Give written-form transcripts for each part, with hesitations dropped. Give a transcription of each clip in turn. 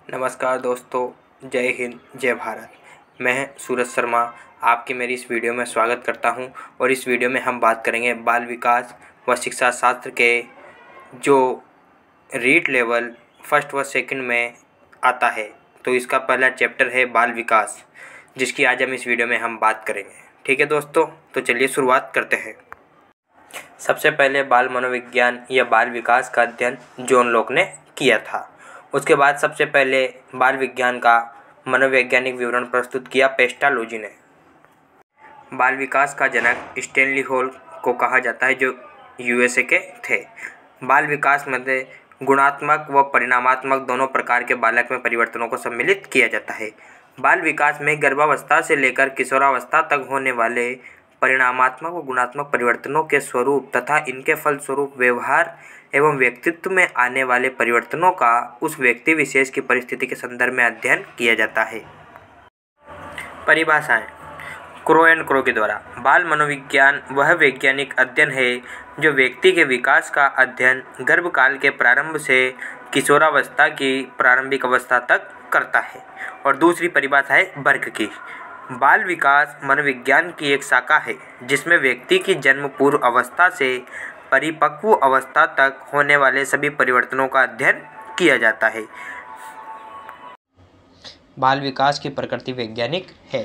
नमस्कार दोस्तों, जय हिंद, जय भारत। मैं सूरज शर्मा आपकी मेरी इस वीडियो में स्वागत करता हूं और इस वीडियो में हम बात करेंगे बाल विकास व शिक्षा शास्त्र के जो रीड लेवल फर्स्ट व सेकंड में आता है। तो इसका पहला चैप्टर है बाल विकास, जिसकी आज हम इस वीडियो में हम बात करेंगे। ठीक है दोस्तों, तो चलिए शुरुआत करते हैं। सबसे पहले बाल मनोविज्ञान या बाल विकास का अध्ययन जॉन लॉक ने किया था। उसके बाद सबसे पहले बाल विज्ञान का मनोवैज्ञानिक विवरण प्रस्तुत किया पेस्टालोजी ने। बाल विकास का जनक स्टैनली हॉल को कहा जाता है, जो यूएसए के थे। बाल विकास में गुणात्मक व परिमाणात्मक दोनों प्रकार के बालक में परिवर्तनों को सम्मिलित किया जाता है। बाल विकास में गर्भावस्था से लेकर किशोरावस्था तक होने वाले परिमाणात्मक व गुणात्मक परिवर्तनों के स्वरूप तथा इनके फलस्वरूप व्यवहार एवं व्यक्तित्व में आने वाले परिवर्तनों का उस व्यक्ति विशेष की परिस्थिति के संदर्भ में अध्ययन किया जाता है। परिभाषाएं। क्रो एंड क्रो के द्वारा बाल मनोविज्ञान वह वैज्ञानिक अध्ययन है जो व्यक्ति के विकास का अध्ययन गर्भकाल के प्रारंभ से किशोरावस्था की प्रारंभिक अवस्था तक करता है। और दूसरी परिभाषा है बर्ग की। बाल विकास मनोविज्ञान की एक शाखा है जिसमें व्यक्ति की जन्म पूर्व अवस्था से परिपक्व अवस्था तक होने वाले सभी परिवर्तनों का अध्ययन किया जाता है। बाल विकास की प्रकृति वैज्ञानिक है।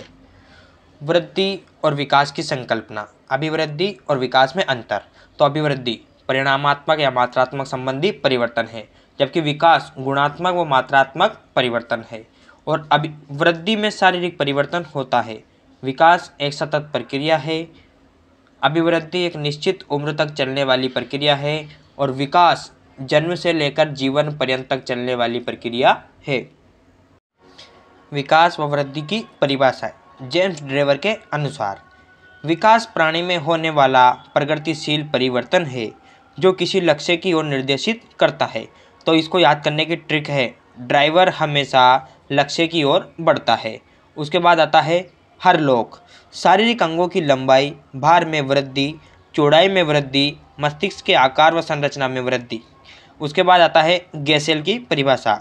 वृद्धि और विकास की संकल्पना। अभिवृद्धि और विकास में अंतर। तो अभिवृद्धि परिमाणात्मक या मात्रात्मक संबंधी परिवर्तन है, जबकि विकास गुणात्मक व मात्रात्मक परिवर्तन है। और वृद्धि में शारीरिक परिवर्तन होता है। विकास एक सतत प्रक्रिया है। अभिवृद्धि एक निश्चित उम्र तक चलने वाली प्रक्रिया है और विकास जन्म से लेकर जीवन पर्यंत तक चलने वाली प्रक्रिया है। विकास व वृद्धि की परिभाषा। जेम्स ड्रेवर के अनुसार विकास प्राणी में होने वाला प्रगतिशील परिवर्तन है जो किसी लक्ष्य की ओर निर्देशित करता है। तो इसको याद करने की ट्रिक है, ड्राइवर हमेशा लक्ष्य की ओर बढ़ता है। उसके बाद आता है हरलॉक। शारीरिक अंगों की लंबाई, भार में वृद्धि, चौड़ाई में वृद्धि, मस्तिष्क के आकार व संरचना में वृद्धि। उसके बाद आता है गैसेल की परिभाषा।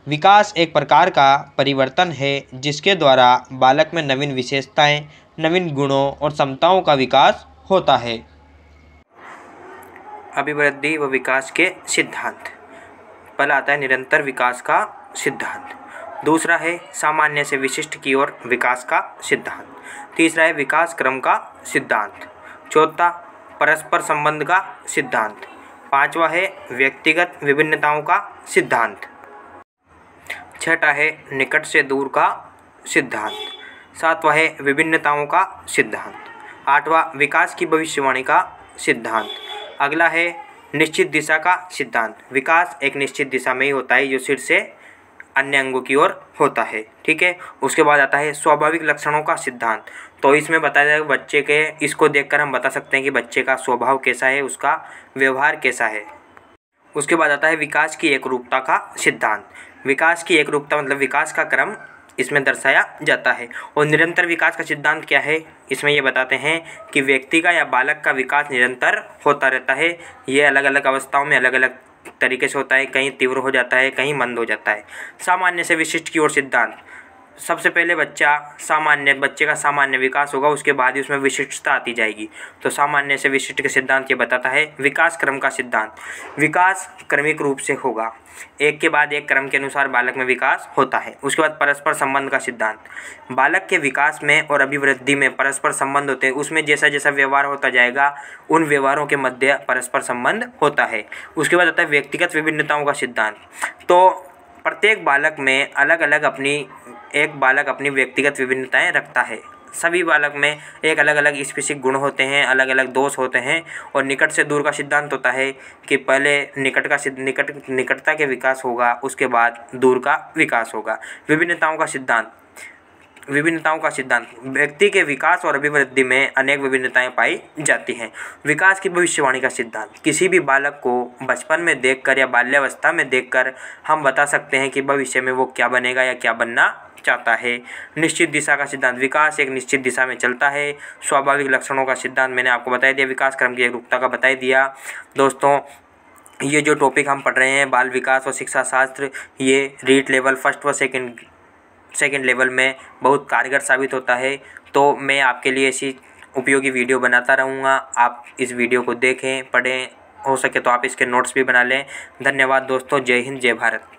विकास एक प्रकार का परिवर्तन है जिसके द्वारा बालक में नवीन विशेषताएं, नवीन गुणों और क्षमताओं का विकास होता है। अभिवृद्धि व विकास के सिद्धांत। पहला आता है निरंतर विकास का सिद्धांत। दूसरा है सामान्य से विशिष्ट की ओर विकास का सिद्धांत। तीसरा है विकास क्रम का सिद्धांत। चौथा परस्पर संबंध का सिद्धांत। पांचवा है व्यक्तिगत विभिन्नताओं का सिद्धांत। छठा है निकट से दूर का सिद्धांत। सातवां है विभिन्नताओं का सिद्धांत। आठवां विकास की भविष्यवाणी का सिद्धांत। अगला है निश्चित दिशा का सिद्धांत। विकास एक निश्चित दिशा में ही होता है जो सिर से अन्य अंगों की ओर होता है। ठीक है। उसके बाद आता है स्वाभाविक लक्षणों का सिद्धांत। तो इसमें बताया जाएगा बच्चे के, इसको देखकर हम बता सकते हैं कि बच्चे का स्वभाव कैसा है, उसका व्यवहार कैसा है। उसके बाद आता है विकास की एकरूपता का सिद्धांत। विकास की एकरूपता मतलब विकास का क्रम इसमें दर्शाया जाता है। और निरंतर विकास का सिद्धांत क्या है, इसमें ये बताते हैं कि व्यक्ति का या बालक का विकास निरंतर होता रहता है। ये अलग अलग अवस्थाओं में अलग अलग तरीके से होता है, कहीं तीव्र हो जाता है, कहीं मंद हो जाता है। सामान्य से विशिष्ट की ओर सिद्धांत। सबसे पहले बच्चे का सामान्य विकास होगा, उसके बाद ही उसमें विशिष्टता आती जाएगी। तो सामान्य से विशिष्ट के सिद्धांत ये बताता है। विकास क्रम का सिद्धांत। विकास क्रमिक रूप से होगा, एक के बाद एक क्रम के अनुसार बालक में विकास होता है। उसके बाद परस्पर संबंध का सिद्धांत। बालक के विकास में और अभिवृद्धि में परस्पर संबंध होते हैं, उसमें जैसा जैसा व्यवहार होता जाएगा उन व्यवहारों के मध्य परस्पर संबंध होता है। उसके बाद आता है व्यक्तिगत विभिन्नताओं का सिद्धांत। तो प्रत्येक बालक में एक बालक अपनी व्यक्तिगत विभिन्नताएं रखता है। सभी बालक में एक अलग अलग स्पेसिफिक गुण होते हैं, अलग अलग दोष होते हैं। और निकट से दूर का सिद्धांत होता है कि पहले निकटता के विकास होगा, उसके बाद दूर का विकास होगा। विभिन्नताओं का सिद्धांत। व्यक्ति के विकास और अभिवृद्धि में अनेक विभिन्नताएं पाई जाती हैं। विकास की भविष्यवाणी का सिद्धांत। किसी भी बालक को बचपन में देखकर या बाल्यावस्था में देखकर हम बता सकते हैं कि भविष्य में वो क्या बनेगा या क्या बनना चाहता है। निश्चित दिशा का सिद्धांत। विकास एक निश्चित दिशा में चलता है। स्वाभाविक लक्षणों का सिद्धांत मैंने आपको बता दिया। विकास क्रम की एकरूपता का बता दिया। दोस्तों ये जो टॉपिक हम पढ़ रहे हैं बाल विकास और शिक्षा शास्त्र, ये रीट लेवल फर्स्ट व सेकंड लेवल में बहुत कारगर साबित होता है। तो मैं आपके लिए ऐसी उपयोगी वीडियो बनाता रहूँगा। आप इस वीडियो को देखें, पढ़ें, हो सके तो आप इसके नोट्स भी बना लें। धन्यवाद दोस्तों। जय हिंद, जय भारत।